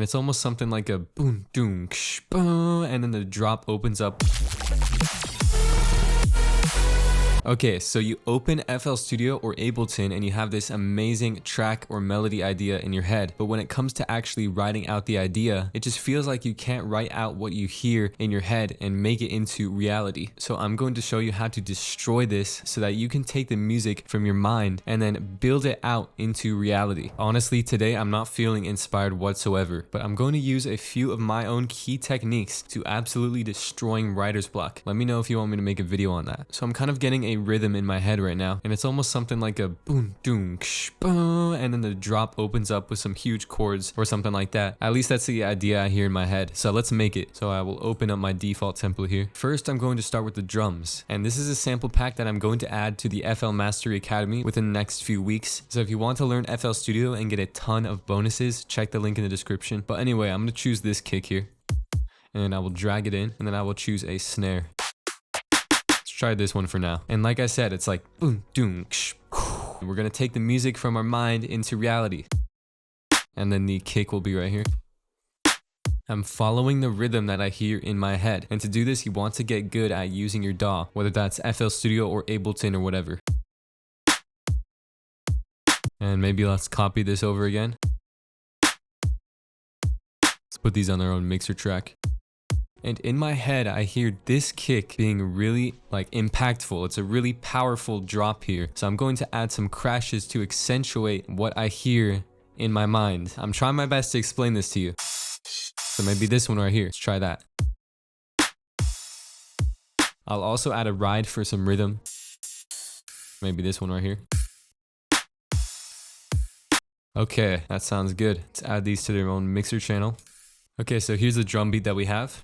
And it's almost something like a boom, doom, ksh, boom, and then the drop opens up. Okay, so you open FL Studio or Ableton and you have this amazing track or melody idea in your head, but when it comes to actually writing out the idea, it just feels like you can't write out what you hear in your head and make it into reality. So I'm going to show you how to destroy this so that you can take the music from your mind and then build it out into reality. Honestly, today I'm not feeling inspired whatsoever, but I'm going to use a few of my own key techniques to absolutely destroying writer's block. Let me know if you want me to make a video on that. So I'm kind of getting a rhythm in my head right now, and it's almost something like a boom, doom, ksh, boom, and then the drop opens up with some huge chords or something like that. At least that's the idea I hear in my head. So let's make it. So I will open up my default template here. First, I'm going to start with the drums, and this is a sample pack that I'm going to add to the FL Mastery Academy within the next few weeks. So if you want to learn FL Studio and get a ton of bonuses, check the link in the description. But anyway, I'm going to choose this kick here, and I will drag it in, and then I will choose a snare. Try this one for now. And like I said, it's like boom, doom, ksh, we're gonna take the music from our mind into reality. And then the kick will be right here. I'm following the rhythm that I hear in my head. And to do this, you want to get good at using your DAW, whether that's FL Studio or Ableton or whatever. And maybe let's copy this over again. Let's put these on their own mixer track. And in my head, I hear this kick being really impactful. It's a really powerful drop here. So I'm going to add some crashes to accentuate what I hear in my mind. I'm trying my best to explain this to you. So maybe this one right here. Let's try that. I'll also add a ride for some rhythm. Maybe this one right here. Okay, that sounds good. Let's add these to their own mixer channel. Okay, so here's the drum beat that we have.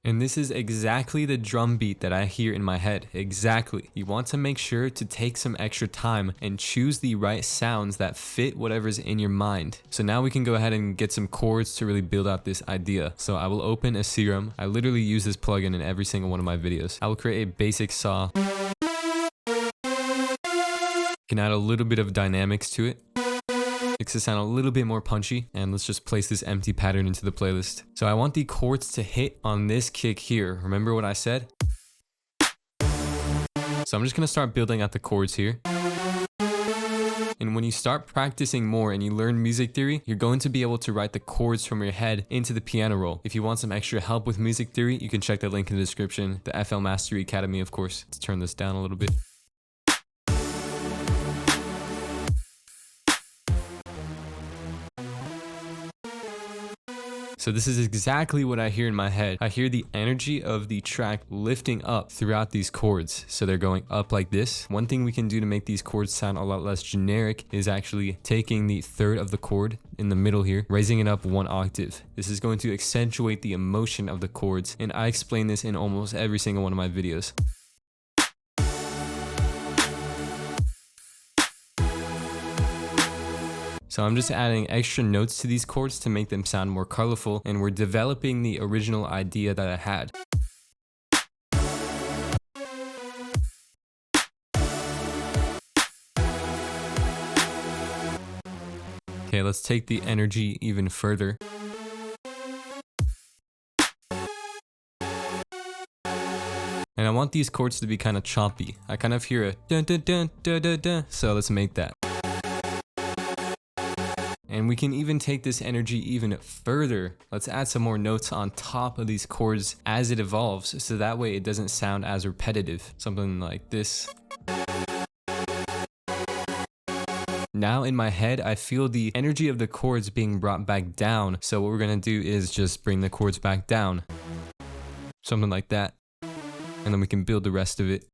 And this is exactly the drum beat that I hear in my head. Exactly. You want to make sure to take some extra time and choose the right sounds that fit whatever's in your mind. So now we can go ahead and get some chords to really build out this idea. So I will open a Serum. I literally use this plugin in every single one of my videos. I will create a basic saw. Can add a little bit of dynamics to it. Makes it sound a little bit more punchy, and let's just place this empty pattern into the playlist. So I want the chords to hit on this kick here. Remember what I said? So I'm just gonna start building out the chords here. And when you start practicing more and you learn music theory, you're going to be able to write the chords from your head into the piano roll. If you want some extra help with music theory, you can check the link in the description. The FL Mastery Academy, of course. Let's turn this down a little bit. So this is exactly what I hear in my head. I hear the energy of the track lifting up throughout these chords. So they're going up like this. One thing we can do to make these chords sound a lot less generic is actually taking the third of the chord in the middle here, raising it up 1 octave. This is going to accentuate the emotion of the chords, and I explain this in almost every single one of my videos. So I'm just adding extra notes to these chords to make them sound more colorful, and we're developing the original idea that I had. Okay, let's take the energy even further. And I want these chords to be kind of choppy. I kind of hear a dun dun dun dun dun dun, so let's make that. And we can even take this energy even further. Let's add some more notes on top of these chords as it evolves, so that way it doesn't sound as repetitive. Something like this. Now in my head, I feel the energy of the chords being brought back down. So what we're gonna do is just bring the chords back down. Something like that. And then we can build the rest of it.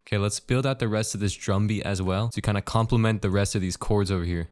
Okay, let's build out the rest of this drum beat as well to kind of complement the rest of these chords over here.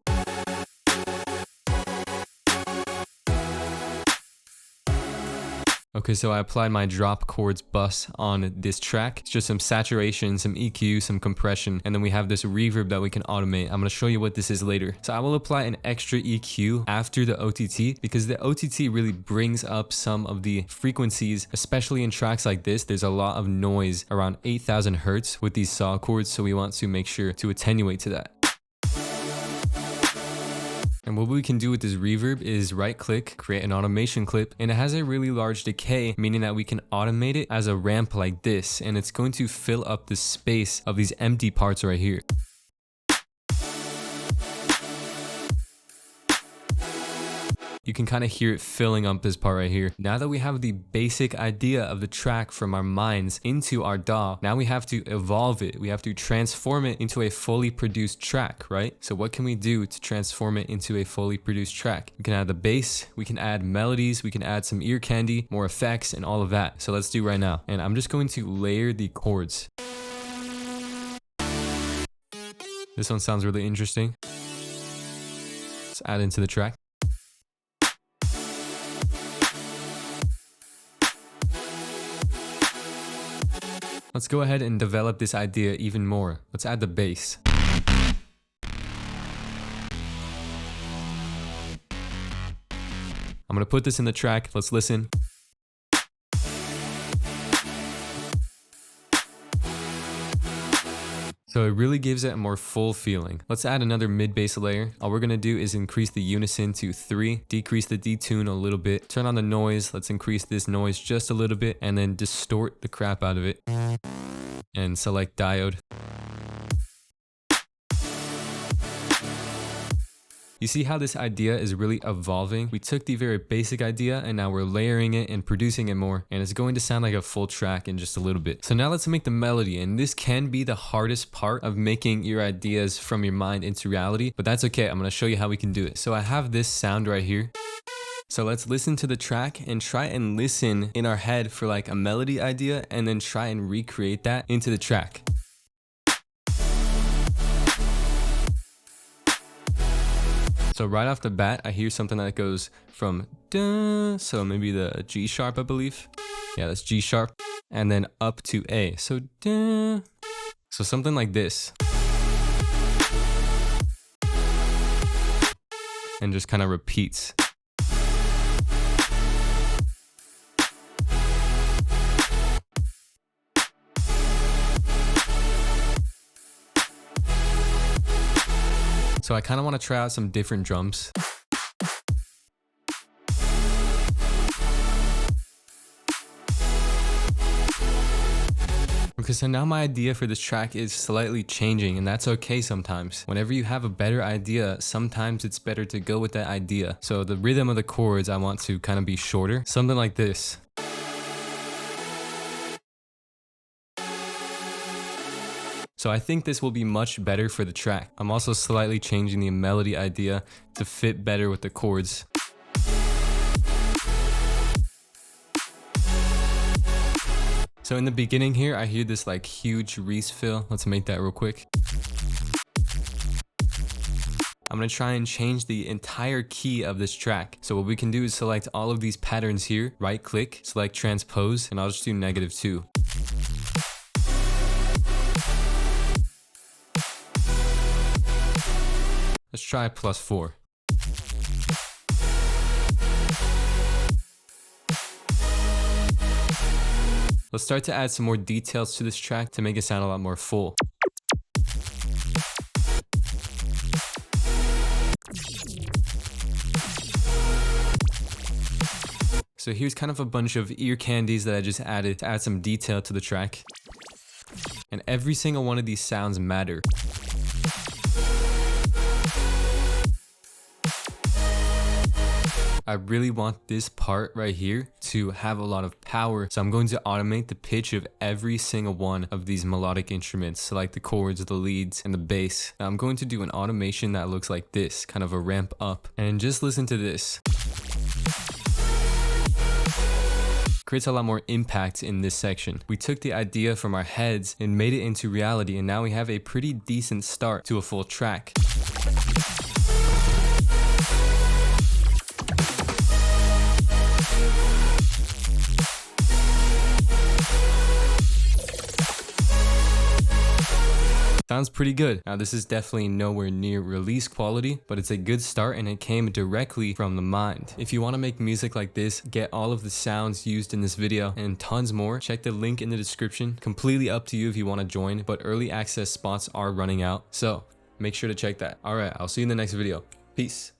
Okay, so I applied my drop chords bus on this track. It's just some saturation, some EQ, some compression, and then we have this reverb that we can automate. I'm gonna show you what this is later. So I will apply an extra EQ after the OTT because the OTT really brings up some of the frequencies, especially in tracks like this. There's a lot of noise around 8,000 hertz with these saw chords, so we want to make sure to attenuate to that. And what we can do with this reverb is right click, create an automation clip, and it has a really large decay, meaning that we can automate it as a ramp like this, and it's going to fill up the space of these empty parts right here. You can kind of hear it filling up this part right here. Now that we have the basic idea of the track from our minds into our DAW, now we have to evolve it. We have to transform it into a fully produced track, right? So what can we do to transform it into a fully produced track? We can add the bass, we can add melodies, we can add some ear candy, more effects, and all of that. So let's do right now. And I'm just going to layer the chords. This one sounds really interesting. Let's add into the track. Let's go ahead and develop this idea even more. Let's add the bass. I'm gonna put this in the track. Let's listen. So it really gives it a more full feeling. Let's add another mid bass layer. All we're gonna do is increase the unison to 3, decrease the detune a little bit, turn on the noise. Let's increase this noise just a little bit, and then distort the crap out of it. And select diode. You see how this idea is really evolving? We took the very basic idea and now we're layering it and producing it more, and it's going to sound like a full track in just a little bit. So now let's make the melody, and this can be the hardest part of making your ideas from your mind into reality, but that's okay. I'm gonna show you how we can do it. So I have this sound right here. So let's listen to the track and try and listen in our head for like a melody idea and then try and recreate that into the track. So right off the bat, I hear something that goes from da, so maybe the G sharp, I believe. Yeah, that's G sharp. And then up to A. So da. So something like this. And just kind of repeats. So I kind of want to try out some different drums. Okay, so now my idea for this track is slightly changing, and that's okay sometimes. Whenever you have a better idea, sometimes it's better to go with that idea. So the rhythm of the chords, I want to kind of be shorter. Something like this. So I think this will be much better for the track. I'm also slightly changing the melody idea to fit better with the chords. So in the beginning here, I hear this like huge Reese fill. Let's make that real quick. I'm gonna try and change the entire key of this track. So what we can do is select all of these patterns here, right click, select transpose, and I'll just do -2. Let's try +4. Let's start to add some more details to this track to make it sound a lot more full. So here's kind of a bunch of ear candies that I just added to add some detail to the track. And every single one of these sounds matter. I really want this part right here to have a lot of power, so I'm going to automate the pitch of every single one of these melodic instruments, so like the chords, the leads, and the bass. Now I'm going to do an automation that looks like this, kind of a ramp up, and just listen to this. Creates a lot more impact in this section. We took the idea from our heads and made it into reality, and now we have a pretty decent start to a full track. Sounds pretty good. Now this is definitely nowhere near release quality, but it's a good start and it came directly from the mind. If you want to make music like this, get all of the sounds used in this video and tons more, check the link in the description. Completely up to you if you want to join, but early access spots are running out, so make sure to check that. All right, I'll see you in the next video. Peace.